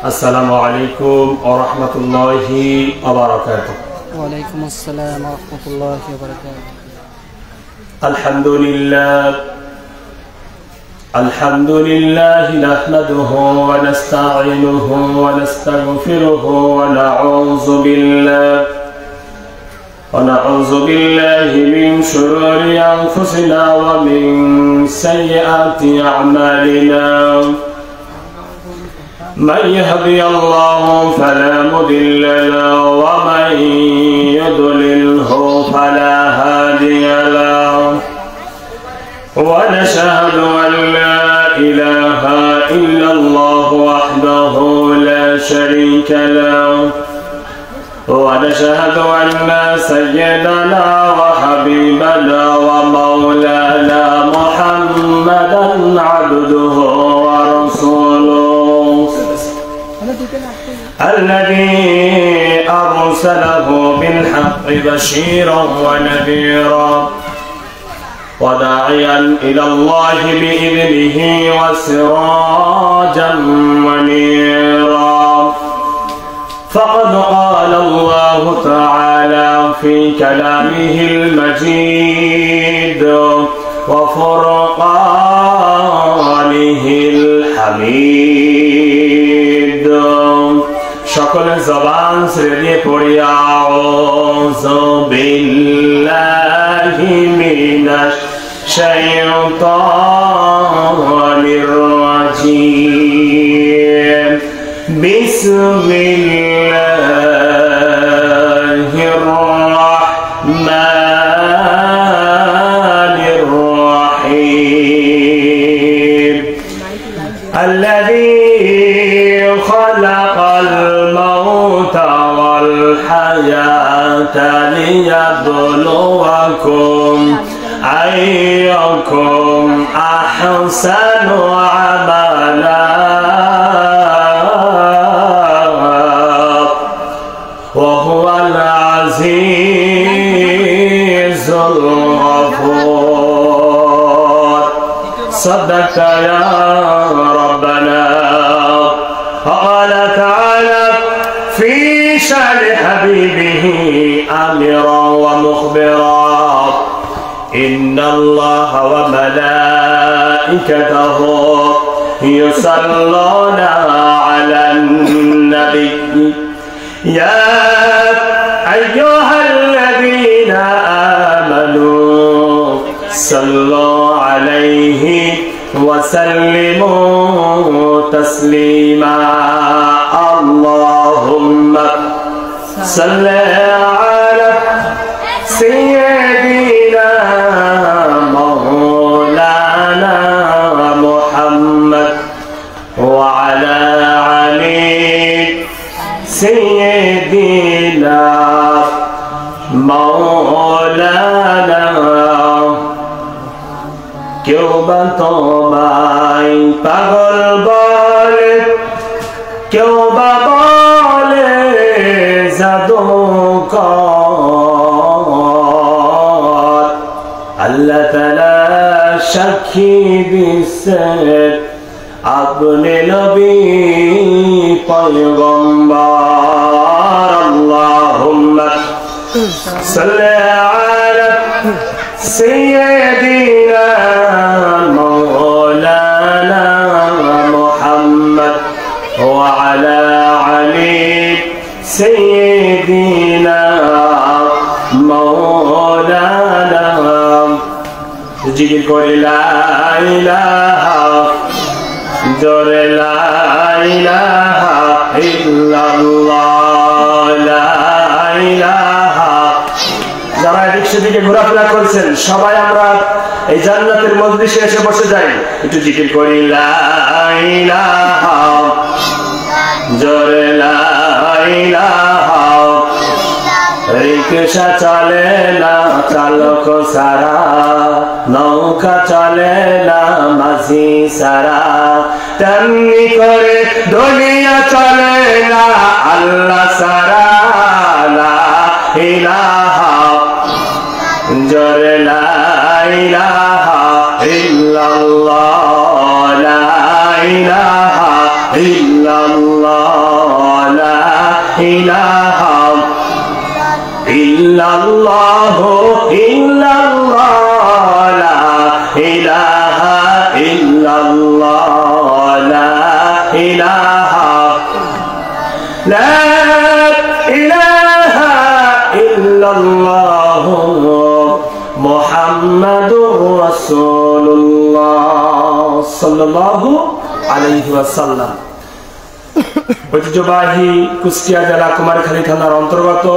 আসসালামু আলাইকুম ওয়া রাহমাতুল্লাহি ওয়া বারাকাতুহু। ওয়া আলাইকুম আসসালাম ওয়া রাহমাতুল্লাহি ওয়া বারাকাতুহু। আলহামদুলিল্লাহ নাহমাদুহু ওয়া নাস্তাঈনুহু ওয়া নাস্তাগফিরুহু ওয়া নাউযু বিল্লাহি মিন শুরুরি আনফুসিনা ওয়া মিন সাইয়্যাতি আ'মালিনা। من يهدي الله فلا مضل له ومن يضلله فلا هادي له ونشهد أن لا إله إلا الله وحده لا شريك له ونشهد أن سيدنا وحبيبنا ومولانا محمدا عبده ورسوله الذي أرسله بالحق بشيرا ونذيرا وداعيا إلى الله بإذنه وسراجا منيرا فقد قال الله تعالى في كلامه المجيد وفرقانه الحميد সকল জবান ছেড়ে পড়ি আউযু বিল্লাহি মিনাশ শাইতানির রাজীম বিসমিল্লাহির রাহমানির রাহিম الذي خلق الموت والحياة ليبلوكم أيكم أحسن عملا وهو العزيز الغفور صدق يا ربنا. قال تعالى في شأن حبيبه آمرا ومخبرا إن الله وملائكته يصلون على النبي يا أيها الذين آمنوا صلوا عليه وسلموا تسليما. اللهم صل على سيدنا مولانا محمد وعلى علي سيدنا مولانا. কেউ বা তোমায় পাগল বলে, কেউ বা বলে জাদুকর, আল্লাহ তাআলা সাক্ষী দিচ্ছেন আপনি নবী পয়গম্বর। আল্লাহুম্মা সাল্লি আলা سيدنا مولانا محمد وعلى علي سيدنا مولانا. জিকির করে লা ইলাহা জোরে লা ইলাহা ইল্লাল্লাহ লা ইলাহা। যারা এদিক সেদিকে ঘোরাফেরা করছেন সবাই আমরা এই জান্নাতের মজলিসে এসে বসে যাই, একটু জিকির করি লা ইলাহা জোরে লা ইলাহা। রিকশা চলে না চালক সারা, নৌকা চলে না মাঝি সারা, তেমনি করে দুনিয়া চলে না আল্লাহ সারা। লা ইলাহা জোরে লা ইলাহা ইল্লাল্লাহ লা ইলাহা ইল্লাল্লাহ ইল্লাল্লাহু ইল্লাল্লাহ লা ইলাহা ইল্লাল্লাহ লা ইলাহা লা ইলাহা ইল্লাল্লাহু মুহাম্মাদুর রাসূলুল্লাহ সাল্লাল্লাহু আলাইহি ওয়াসাল্লাম। ঐতিহ্যবাহী কুষ্টিয়া জেলা কুমারখালী থানার অন্তর্গত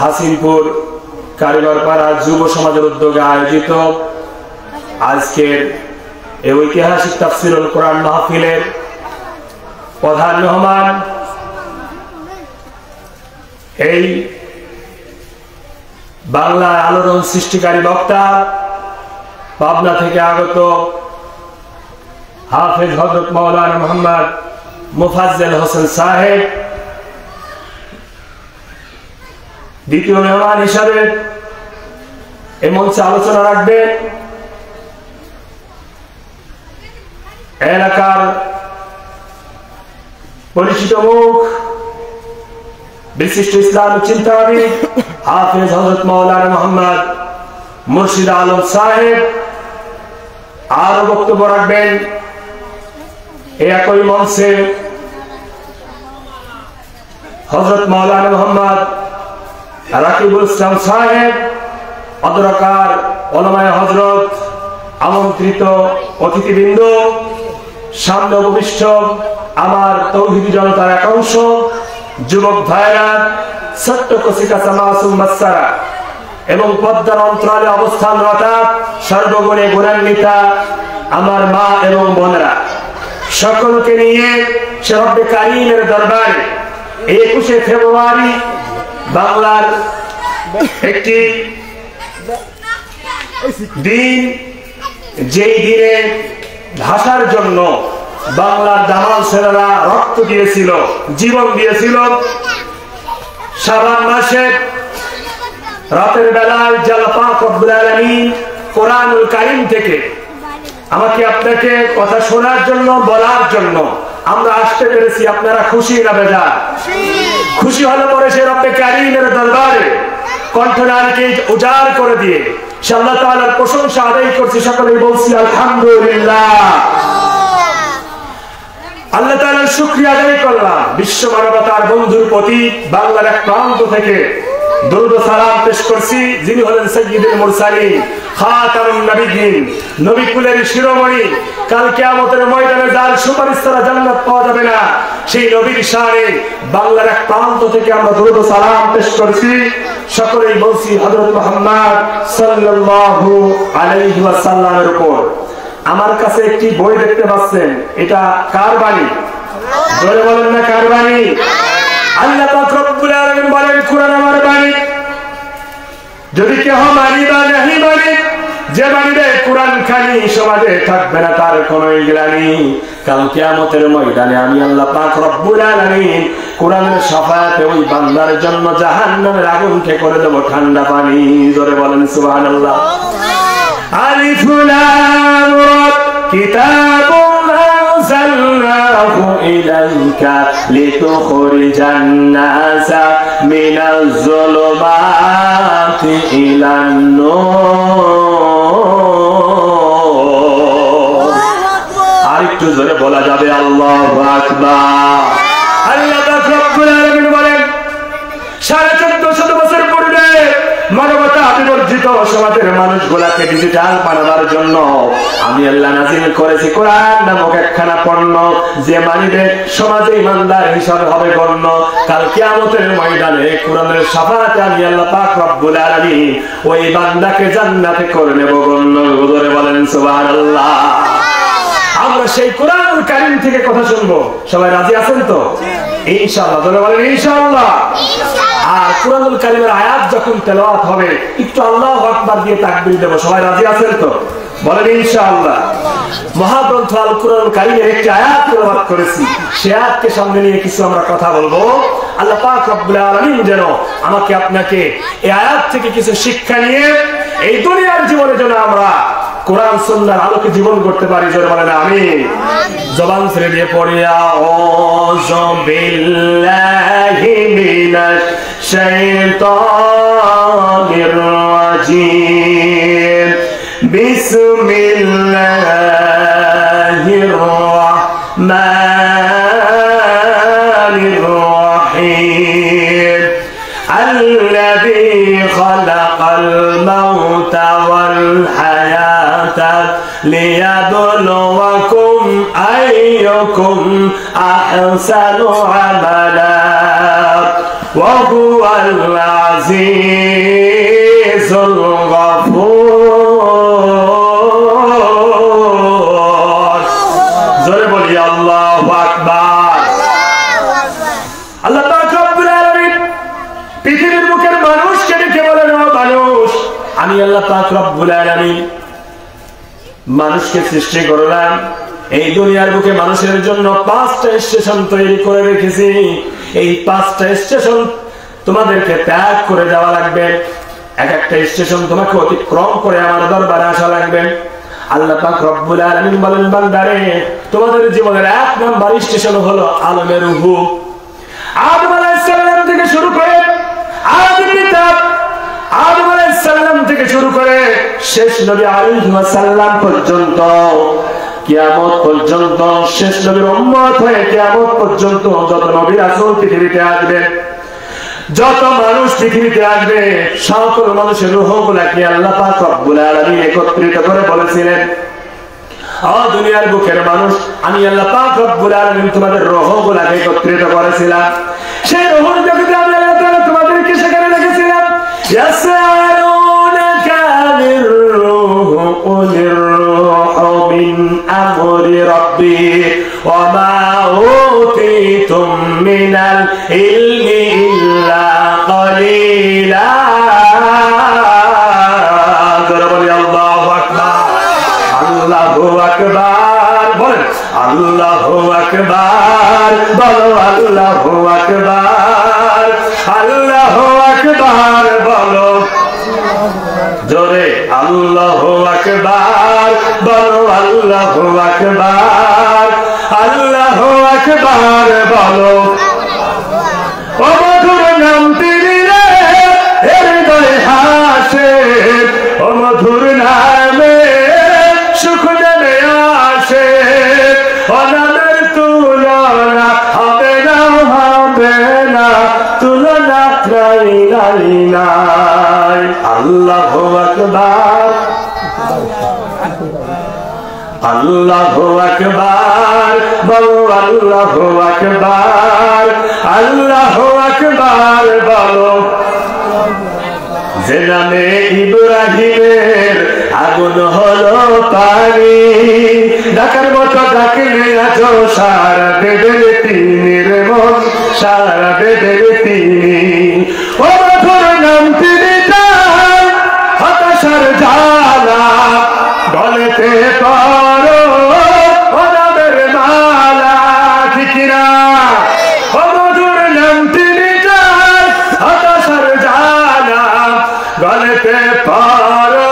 হাসিনপুর কারিগরপাড়া যুব সমাজের উদ্যোগে আয়োজিত আজকের এই ঐতিহাসিক তাফসীরুল কোরআন মাহফিলের প্রধান মেহমান এই বাংলার আলোড়ন সৃষ্টিকারী বক্তা পাবনা থেকে আগত হাফেজ হযরত মাওলানা মুহাম্মদ মুফাজ্জল হোসেন সাহেব। দ্বিতীয় মেহমান হিসাবে এই মঞ্চে আলোচনা রাখবেন এলাকার পরিচিত মুখ বিশিষ্ট ইসলামিক চিন্তাবিদ হাফেজ হযরত মাওলানা মুহাম্মদ মুর্শিদ আলম সাহেব। আরো বক্তব্য রাখবেন এই একই মঞ্চে হযরত মাওলানা মুহাম্মদ রাকিবুল ইসলাম সাহেব, অদরকার ওলামায়ে হযরত, আমন্ত্রিত অতিথিবৃন্দ, সামনে উপবিষ্ট আমার তৌহিদি জনতার একাংশ, যুবক ভাইরা, ছোট্ট কচিকাচা মাসুম বাচ্চারা এবং পদ্মার অন্তরালে অবস্থানরত সর্বগুণে গুণান্বিতা আমার মা এবং বোনেরা, সকলকে নিয়ে সে রব্বে কারীমের দরবারে 21শে ফেব্রুয়ারি বাংলার একটি দিন, যেই দিনে ভাষার জন্য বাংলার জামাল ছেলেরা রক্ত দিয়েছিল, জীবন দিয়েছিল। শাবান মাসে রাতের বেলায় আল্লাহ পাক রব্বুল আলামিন কোরআনুল কারীম থেকে আমাকে আপনাকে কথা শোনার জন্য, বলার জন্য আমরা আসতে পেরেছি। আপনারা খুশি না বেজার? খুশি হলে পরে সে রব্বে কারীমের দরবারে কণ্ঠনালীকে উজাড় করে দিয়ে সে আল্লাহ তাআলার প্রশংসা আদায় করছি। সকলেই বলছি আলহামদুলিল্লাহ। আল্লাহ তাআলার শুকরিয়া আদায় করলাম। বিশ্ব মানবতার বন্ধুর প্রতি বাংলার এক প্রান্ত থেকে দরুদ ও সালাম পেশ করছি, যিনি হলেন সাইয়্যিদুল মুরসালিন, খাতামুন নবিয়্যিন, নবী কুলের শিরোমণি। কাল কিয়ামতের ময়দানে যার সুপারিশ ছাড়া জান্নাত পাওয়া যাবে না, সেই নবীর শানে বাংলার এক প্রান্ত থেকে আমরা দরুদ ও সালাম পেশ করছি। সকলেই বলছি হযরত মুহাম্মদ সাল্লাল্লাহু আলাইহি ওয়াসাল্লামের উপর। আমার কাছে একটি বই দেখতে পাচ্ছেন, এটা কার বাণী? জোরে বলেন না কার বাণী? আল্লাহ পাক রব্বুল আলামিন বলেন কুরআন আমার বাণী, যদি কেহ মানি বা নাহি মানি, যে মানবে কুরআন খানি সমাজে থাকবে না তার কোনো গ্লানি। কাল কিয়ামতের ময়দানে আমি আল্লাহ পাক রব্বুল আলামিন কুরআনের শাফায়াতে ওই বান্দার জন্য জাহান্নামের আগুনকে করে দেব ঠান্ডা পানি। জোরে বলেন সুবহানাল্লাহ। আলিফ লাম রা কিতাবুন আনজালনাহু ইলাইকা লিতুখরিজান নাসা মিনাজ যুলুমাতি ইলান নূর। আরেকটু জোরে বলা যাবে আল্লাহু আকবার। আল্লাহ রাব্বুল আলামিন বলেন 1450 বছর পূর্বে মানবতা বিবর্জিত সমাজের মানুষগুলাকে ডিজিটাল বানাবার জন্য আমি আল্লাহ নাযিল করেছি কোরআন নামক একখানা পণ্য, যে মানিবে সমাজে ইমানদার হিসাবে হবে গণ্য। কাল কিয়ামতের ময়দানে কোরআনের শাফায়াতে আমি আল্লাহ পাক রব্বুল আলামিন ওই বান্দাকে জান্নাতে করে নেব গণ্য। জোরে বলেন সুবহানাল্লাহ। আমরা সেই কোরআনুল কারীম থেকে কথা শুনবো। সবাই রাজি আছেন তো? ইনশাআল্লাহ। জোরে বলেন ইনশাআল্লাহ। আর কোরআনুল কারীমের আয়াত যখন তেলাওয়াত হবে একটু আল্লাহু আকবার দিয়ে তাকবীর দেব। সবাই রাজি আছেন তো? বলেন ইনশাআল্লাহ। মহাগ্রন্থ আল কোরআনুল কারীমের একটি আয়াত তেলাওয়াত করেছি, সেই আয়াতকে সামনে নিয়ে কিছু আমরা কথা বলবো। আল্লাহ পাক রব্বুল আলামিন যেন আমাকে আপনাকে এই আয়াত থেকে কিছু শিক্ষা নিয়ে এই দুনিয়ার জীবনে যেন আমরা কোরআন সুন্নাহর আলোকে জীবন করতে পারি। জোরে বলেন আমিন। জবান ছেড়ে দিয়ে পড়ি আউযু বিল্লাহি মিনাশ শাইতানির الرجيم بسم الله الرحمن الرحيم الذي خلق الموت والحياة ليبلوكم أيكم أحسن عملا وهو العزيز الغفور زرب لي الله أكبر الله পাক রব্বুল আলামিন পৃথিবীর বুকের মানুষকে ডেকে বলেন ও মানুষ আমি আল্লাহ পাক রব্বুল আলামিন মানুষকে সৃষ্টি করলাম এই দুনিয়ার বুকে মানুষের জন্য 5টা স্টেশন তৈরি করে রেখেছি এই 5টা স্টেশন তোমাদেরকে ত্যাগ করে যাওয়া লাগবে এক একটা স্টেশন তোমাকে অতিক্রম করে আমার দরবারে আসা লাগবে আল্লাহ পাক রব্বুল আলামিন বলেন বান্দারে তোমাদের জীবনের 1 নাম্বার স্টেশন হলো আলমের রূহ আদম আলাইহিস সালাম থেকে শুরু করে আদি কিতাব আদম আলাইহিস সালাম থেকে শুরু করে শেষ নবী আলাইহিস সালাম পর্যন্ত কিয়ামত পর্যন্ত শেষ নবীর উম্মত হয়ে কিয়ামত পর্যন্ত যত নবী রাসূল পৃথিবীতে আসবে যত মানুষ পৃথিবীতে আসবে সকল মানুষের রূহগুলোকে আল্লাহ পাক রব্বুল আলামিন একত্রিত করে বলেছিলেন ও দুনিয়ার বুকের মানুষ আমি আল্লাহ পাক রব্বুল আলামিন তোমাদের রূহগুলোকে একত্রিত করেছিলাম সেই রূহের জগতে আমি আল্লাহ তাআলা তোমাদেরকে সেখানে রেখেছিলাম ইয়াসআলুনাকা আনির রূহ কুলির রূহু মিন আমরি রাব্বি ওয়া মা উতীতুম মিনাল ইলমি ইল্লা ক্বালিলা বলি আল্লাহু আকবার আল্লাহু আকবার বলেন আল্লাহু আকবার বলো আল্লাহু আকবার আল্লাহু আকবার বলো জোরে আল্লাহু আকবার বলো আল্লাহু আকবার আল্লাহু আকবার বলো ও মধুর নাম তিনি রে হৃদয় হাসে ও মধুর নামে সুখ নেমে আসে ও নামের তুলনা হবে না তুলনা নাই নাই নাই আল্লাহু আকবার আল্লাহু আকবার বলো আল্লাহু আকবার আল্লাহু আকবার বলো যে নামে ইব্রাহিমের আগুন হলো পানি ডাকার মতো ডাকলে আছো সারা দেবের তিনি রে মন সারা দেবের তিনি ও মধুর নাম তিনি তার হতাশার জ্বালা গলেতে পারো ও নামের মালা ঠিকিরা ও মধুর নাম তিনি তার হতাশার জ্বালা গলেতে পারো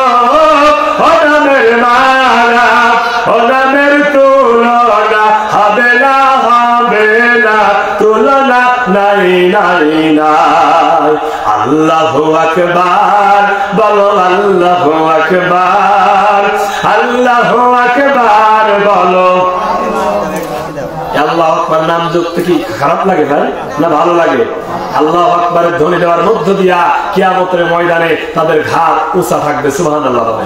ও নামের মালা ও নামের তুলনা হবে না তুলনা নাই নাই নাই আল্লাহু আকবার বলো আল্লাহু আকবার আল্লাহু আকবার বলো আল্লাহু আকবার নাম যুক্ত কি খারাপ লাগে ভাই না ভালো লাগে আল্লাহু আকবারের ধ্বনি দেওয়ার মধ্য দিয়া কিয়ামতের ময়দানে তাদের ঘাড় উঁচা থাকবে সুবহানাল্লাহ বলে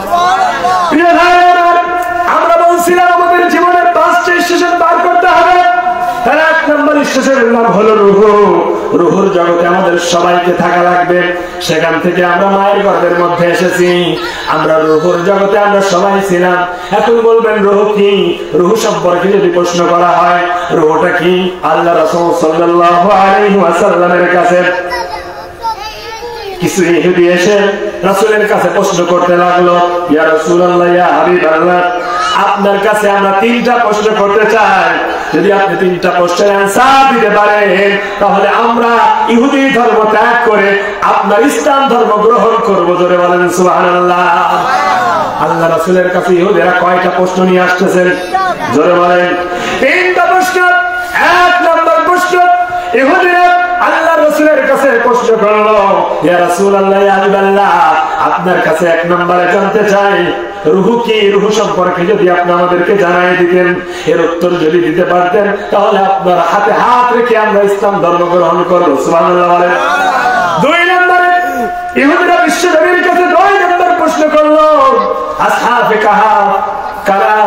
প্রিয় ভাই আমরা বলছিলাম আমাদের জীবনের 5টা স্টেশন পার করতে হবে তার 1 নম্বর স্টেশনের নাম হলো রূহ রূহের জগতে আমাদের সবাইকে থাকা লাগবে সেখান থেকে আমরা মায়ের গর্ভের মধ্যে এসেছি আমরা রূহের জগতে আমরা সবাই ছিলাম এখন বলবেন রূহ কি রূহ সম্পর্কে যদি প্রশ্ন করা হয় রূহটা কি আল্লাহ রাসূল সাল্লাল্লাহু আলাইহি ওয়াসাল্লামের কাছে কিছু ইহুদি এসে রাসূলের কাছে প্রশ্ন করতে লাগলো ইয়া রাসূলুল্লাহ ইয়া হাবিবাল্লাহ আপনার কাছে আমরা 3টা প্রশ্ন করতে চাই যদি আপনি 3টা প্রশ্নের অ্যানসার দিতে পারেন তাহলে আমরা ইহুদি ধর্ম ত্যাগ করে আপনার ইসলাম ধর্ম গ্রহণ করব জোরে বলেন সুবহানাল্লাহ আল্লাহ রাসূলের কাছে ইহুদিরা কয়টা প্রশ্ন নিয়ে আসতেছেন জোরে বলেন 3টা প্রশ্ন 1 নম্বর প্রশ্ন ইহুদিরা আল্লাহ রাসূলের কাছে প্রশ্ন প্রশ্ন করলো, ইয়া রাসূলুল্লাহ, ইয়া হাবিবাল্লাহ, আপনার কাছে এক নম্বরে জানতে চাই রূহ কি, রূহ সম্পর্কে যদি আপনি আমাদেরকে জানাই দিতেন, এর উত্তর যদি দিতে পারতেন, তাহলে আপনার হাতে হাত রেখে আমরা ইসলাম ধর্ম গ্রহণ করব। সুবহানাল্লাহ বলেন। দুই নম্বরে ইহুদিরা বিশ্বনবীর কাছে 2 নম্বর প্রশ্ন করলো, আসহাবে কাহাফ কারা,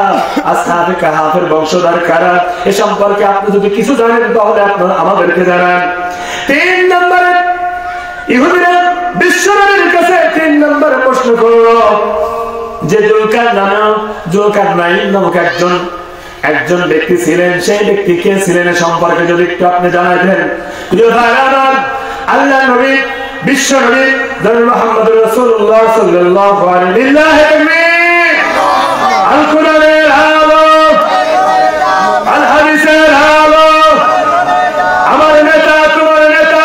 আসহাবে কাহাফের বংশধর কারা, এ সম্পর্কে আপনি যদি কিছু জানেন তাহলে আপনারা আমাদেরকে জানান। 3 নম্বরে ইহুদিরা বিশ্বনবীর কাছে 3 নম্বরে প্রশ্ন করলো যে যুলকারনাইন নামক একজন ব্যক্তি ছিলেন, সেই ব্যক্তি কে ছিলেন এ সম্পর্কে যদি একটু আপনি জানাইতেন। প্রিয় ভাইরা আমার, আল্লাহর নবী বিশ্ব নবী জনাব মুহাম্মদুর রাসূলুল্লাহ সাল্লাল্লাহু আলাইহি ওয়াসাল্লাম আল কোরআনের আলো, আল হাদিসের আলো, আমার নেতা তোমার নেতা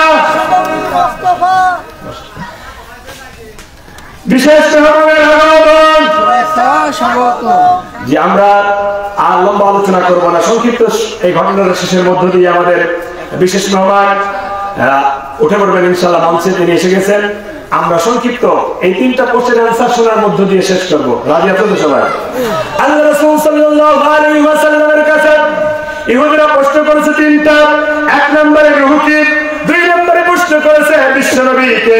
বিশেষ মেহমানের আগমন। যে আমরা আর লম্বা আলোচনা করবো না, সংক্ষিপ্ত এই ঘটনার শেষের মধ্য দিয়ে আমাদের বিশেষ মেহমান উঠে পড়বেন ইনশাআল্লাহ। মঞ্চে তিনি এসে গেছেন। আমরা সংক্ষিপ্ত এই 3টা প্রশ্নের আনসার শোনার মধ্য দিয়ে শেষ করব। রাজি আছেন তো সবাই? আল্লাহ রাসূল সাল্লাল্লাহু আলাইহি ওয়াসাল্লামের কাছে ইহুদিরা প্রশ্ন করেছে 3টা। 1 নম্বরে রূহ কি, 2 নম্বরে প্রশ্ন করেছে বিশ্বনবীকে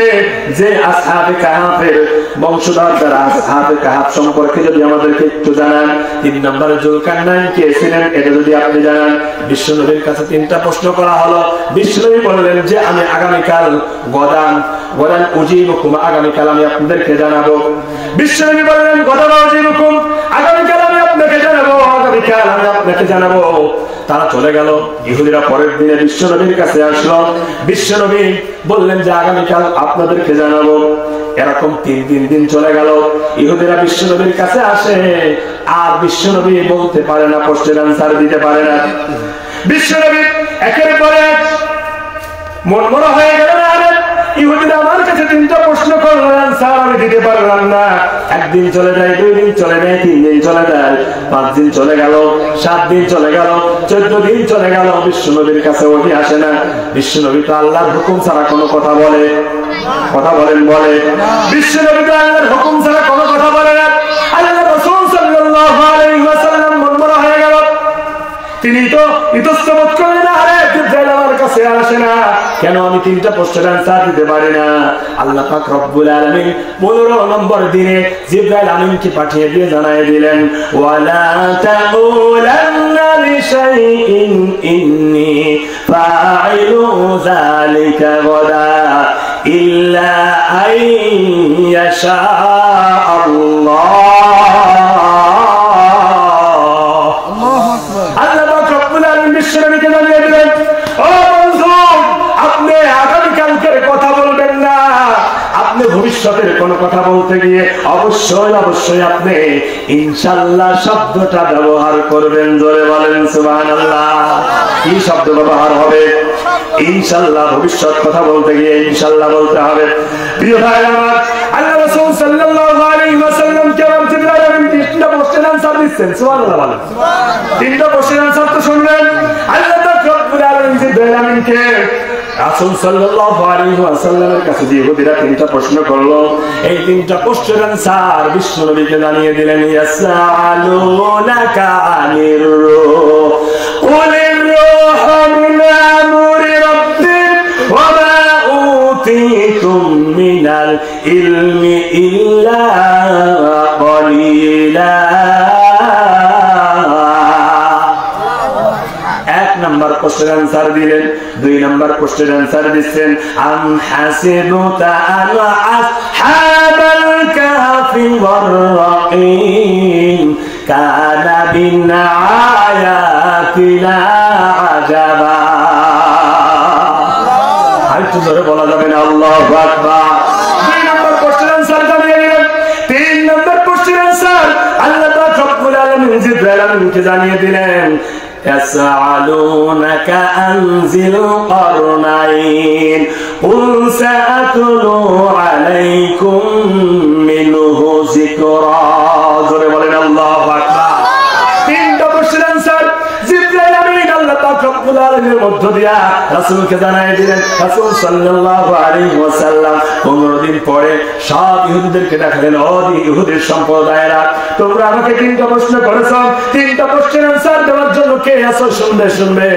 যে আসহাবে কাহাফের বংশধর যারা, আসহাবে কাহাফ সম্পর্কে যদি আমাদেরকে একটু জানান। 3 নম্বরে যুলকারনাইন কে ছিলেন এটা যদি আপনি জানান। বিশ্বনবীর কাছে 3টা প্রশ্ন করা হলো। বিশ্বনবী বললেন যে আমি আগামীকাল গদান উজিবুকুম, আগামীকাল আমি আপনাদেরকে জানাবো। বিশ্বনবী বললেন গদান উজিবুকুম, আগামীকাল আমি আপনাকে জানাবো, আগামীকাল আমি আপনাকে জানাবো। তারা চলে গেল। ইহুদিরা পরের দিনে বিশ্বনবীর কাছে আসলো। বিশ্বনবী বললেন যে আগামীকাল আপনাদেরকে জানাবো। এরকম 3 দিন চলে গেল। ইহুদিরা বিশ্বনবীর কাছে আসে, আর বিশ্বনবী বলতে পারে না, প্রশ্নের আনসার দিতে পারে না। বিশ্বনবী একের পর এক মনমরা হয়ে গেল। ইহুদিরা আমার কাছে 3টা প্রশ্ন করলো, আনসার আমি দিতে পারলাম না। 1 দিন চলে যায়, 2 দিন চলে যায়, 3 দিন চলে যায়, 5 দিন চলে গেল, 7 দিন চলে গেল, 14 দিন চলে গেল। বিশ্বনবীর কাছে ওহি আসে না। বিশ্বনবী তো আল্লাহর হুকুম ছাড়া কোনো কথা বলে, কথা বলেন বলে, বিশ্বনবী তো আল্লাহর হুকুম ছাড়া কোনো কথা বলে না। আল্লাহ রাসূল সাল্লাল্লাহু আলাইহি ওয়াসাল্লাম মনমরা হয়ে গেল। তিনি তো ইতস্তত করলেন, আরে জিবরাইল আমার কাছে আসে না, কেন আমি 3টা প্রশ্নের আনসার দিতে পারি না? আল্লাহ পাক রব্বুল আলামিন 15 নম্বর দিনে জিবরাইল আমিনকে পাঠিয়ে দিয়ে জানায় দিলেন, ওয়ালা তাকুলান্না লিশাইইন ইন্নী ফাইলু যালিকা গাদা ইল্লা আইয়াশা আল্লাহ। বিশ্বনবীকে জানিয়ে দিলেন, ও বন্ধু, আপনি আগামীকালকের কথা বলবেন না। আপনি ভবিষ্যতের কোনো কথা বলতে গিয়ে অবশ্যই আপনি ইনশাআল্লাহ শব্দটা ব্যবহার করবেন। জোরে বলেন সুবহানাল্লাহ। কি শব্দ ব্যবহার হবে? ইনশাআল্লাহ। ভবিষ্যৎ কথা বলতে গিয়ে ইনশাআল্লাহ বলতে হবে। প্রিয় ভাই আমার, আল্লাহ রাসূল সাল্লাল্লাহু আলাইহি ওয়াসাল্লাম কেমন জিবরাইল আমিন 3টা প্রশ্নের আনসার দিচ্ছেন। সুবহানাল্লাহ বলেন। 3টা প্রশ্নের আনসার তো শুনলেন। আল্লাহ পাক রব্বুল আলামিন জিবরাইল আমিনকে রাসূল সাল্লাল্লাহু আলাইহি ওয়াসাল্লামের কাছে যে ইহুদিরা 3টা প্রশ্ন করলো, এই 3টা প্রশ্নের আনসার বিশ্বনবীকে জানিয়ে দিলেন। ইয়াসআলুনাকা আনির রূহ কুলির রূহু মিন আমরি রাব্বি ওয়া মা উতীতুম মিনাল ইলমি ইল্লা কলিলা। 1 নম্বর প্রশ্নের আনসার দিলেন। 2 নম্বর প্রশ্নের আনসার দিচ্ছেন, আম হাসিবুতা আন আসহাবাল কাহফি ওয়ার রাকিম কানা বিন আয়াতিনা আজাবা। আরেকটু জোরে বলা যাবে না? আল্লাহু আকবার। 2 নম্বর প্রশ্নের আনসার জানিয়ে দিলেন। 3 নম্বর প্রশ্নের আনসার আল্লাহ পাক রব্বুল আলামিন জিবরাইল আমিনকে জানিয়ে দিলেন। يسألونك عن ذي القرنين قل سأتلو عليكم منه ذكرا। জোরে বলেন আল্লাহু আকবার। 3টা প্রশ্নের আনসার জিবরাইল আমিন আল্লাহ পাক রব্বুল আলামিনের মধ্য দিয়া রাসূলকে জানাই দিলেন। রাসূল সাল্লাল্লাহু আলাইহি ওয়াসাল্লাম 15 দিন পরে সব ইহুদিদেরকে দেখালেন, ও ইহুদির সম্প্রদায়েরা, তোমরা আমাকে 3টা প্রশ্ন করেছো, 3টা প্রশ্নের আনসার দেওয়ার জন্য কে আছো? শুনবে।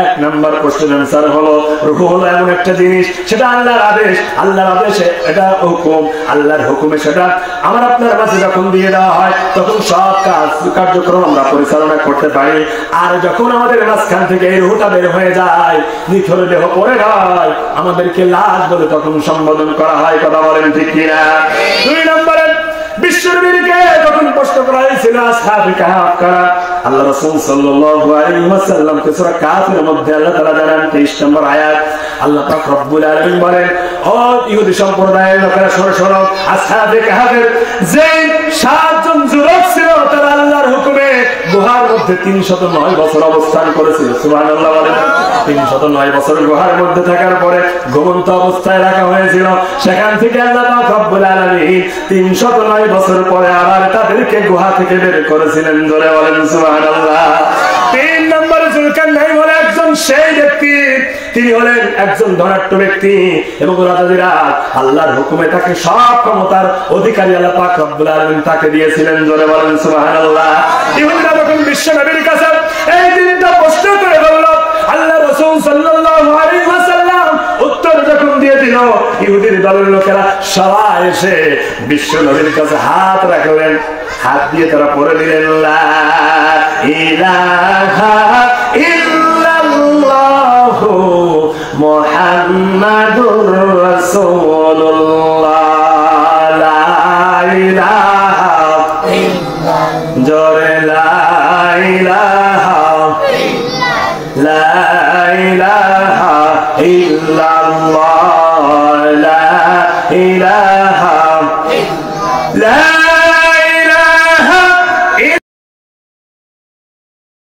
1 নাম্বার প্রশ্নের আনসার হলো রূহ হলো এমন একটা জিনিস, সেটা আল্লাহর আদেশ, আল্লাহর আদেশে এটা হুকুম, আল্লাহর হুকুমে সেটা আমার আপনার কাছে যখন দিয়ে দেওয়া হয় তখন সব কার্যক্রম আমরা পরিচালনা করতে পারি। আর যখন আমাদের মাঝখান থেকে এই রূহটা বের হয়ে যায়, নিথর দেহ পড়ে যায়, আমাদেরকে লাশ বলে তখন সম্বোধন করা হয়। কথা বলেন ঠিক কিনা? 2 নম্বরে বিশ্বনবীকে যখন প্রশ্ন করা হয়েছিল আসহাবে কাহাফ কারা, আল্লাহ রাসূল সাল্লাল্লাহু আলাইহি ওয়াসাল্লাম কে সূরা কাফের মধ্যে আল্লাহ তাআলা জানান 23 নম্বর আয়াত, আল্লাহ পাক রব্বুল আলামিন বলেন, ও ইহুদি সম্প্রদায়ের লোকেরা শোনো, আসহাবে কাহাফের যে 7 জন যুবক ছিল তারা আল্লাহর হুকুমে গুহার মধ্যে 309 বছর অবস্থান করেছিল। সুবহানাল্লাহ বলেন। 309 বছর গুহার মধ্যে থাকার পরে ঘুমন্ত অবস্থায় রাখা হয়েছিল। সেখান থেকে আল্লাহ পাক রব্বুল আলামিন 309 বছর পরে আবার তাদেরকে গুহা থেকে বের করেছিলেন। জোরে বলেন সুবহানাল্লাহ। 3 নম্বরে যুলকারনাইন হলো একজন সেই ব্যক্তি, তিনি হলেন একজন ধনাঢ্য ব্যক্তি এবং রাজাদিরা আল্লাহর হুকুমে তাকে সব ক্ষমতার অধিকারী আল্লাহ পাক রব্বুল আলামিন তাকে দিয়েছিলেন। জোরে বলেন সুবহানাল্লাহ। ইহুদিরা যখন বিশ্ব নবীর কাছে এই 3টা প্রশ্ন করে বলল, আল্লাহ রাসূল সাল্লাল্লাহু আলাইহি ওয়াসাল্লাম উত্তর যখন দিয়ে দিল, ইহুদির দলের লোকেরা সবাই এসে বিশ্ব নবীর কাছে হাত রাখলেন, হাত দিয়ে তারা পড়ে দিলেন, লা ইলাহা ইল্লাল্লাহু মুহাম্মাদুর রাসূলুল্লাহ, লা ইলাহা ইল্লাল্লাহ, জোরে লা ইলাহা লা ইলাহা ইল্লাল্লাহ, লা ইলাহা লা